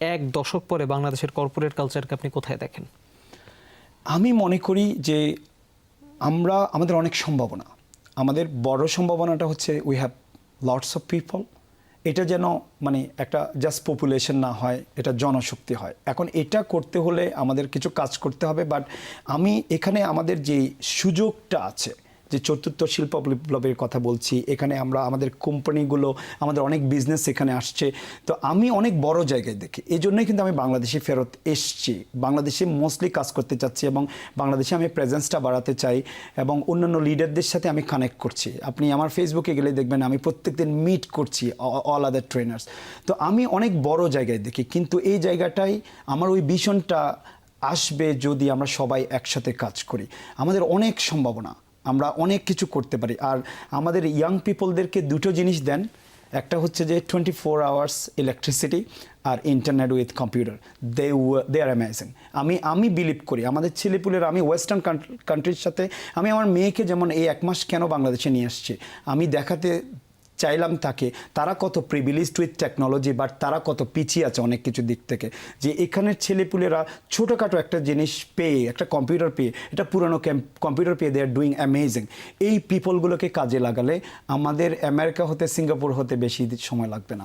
এক দশক পরে বাংলাদেশের কর্পোরেট কালচারকে আপনি কোথায় দেখেন? আমি মনে করি যে আমাদের অনেক সম্ভাবনা। আমাদের বড় সম্ভাবনাটা হচ্ছে we have lots of people. এটা যেন মানে একটা জাস্ট পপুলেশন না হয়, এটা জনশক্তি হয়। এখন এটা করতে হলে আমাদের কিছু কাজ করতে হবে। বাট আমি এখানে আমাদের যে সুযোগটা আছে, যে চতুর্থ শিল্প বিপ্লবের কথা বলছি, এখানে আমাদের কোম্পানিগুলো, আমাদের অনেক বিজনেস এখানে আসছে। তো আমি অনেক বড় জায়গায় দেখি, এই জন্যই কিন্তু আমি বাংলাদেশে ফেরত এসছি। বাংলাদেশে মোস্টলি কাজ করতে চাচ্ছি এবং বাংলাদেশে আমি প্রেজেন্সটা বাড়াতে চাই এবং অন্যান্য লিডারদের সাথে আমি কানেক্ট করছি। আপনি আমার ফেসবুকে গেলে দেখবেন আমি প্রত্যেকদিন মিট করছি অল আদার ট্রেনার্স। তো আমি অনেক বড় জায়গায় দেখি, কিন্তু এই জায়গাটাই আমার ওই ভিশনটা আসবে যদি আমরা সবাই একসাথে কাজ করি। আমাদের অনেক সম্ভাবনা, আমরা অনেক কিছু করতে পারি। আর আমাদের ইয়াং পিপলদেরকে দুটো জিনিস দেন, একটা হচ্ছে যে 24 আওয়ার্স ইলেকট্রিসিটি আর internet with computer. They are amazing. আমি বিলিভ করি আমাদের ছেলেপুলের, আমি ওয়েস্টার্ন কান্ট্রির সাথে, আমি আমার মেয়েকে যেমন এই 1 মাস কেন বাংলাদেশে নিয়ে আসছি, আমি দেখাতে চাইলাম তাকে তারা কত প্রিভিলেজড উইথ টেকনোলজি, বাট তারা কত পিছিয়ে আছে অনেক কিছু দিক থেকে। যে এখানের ছেলেপুলেরা ছোটোখাটো একটা জিনিস পেয়ে, একটা কম্পিউটার পেয়ে, এটা পুরনো কম্পিউটার পেয়ে দে আর ডুইং অ্যামেজিং। এই পিপলগুলোকে কাজে লাগালে আমাদের আমেরিকা হতে সিঙ্গাপুর হতে বেশি সময় লাগবে না।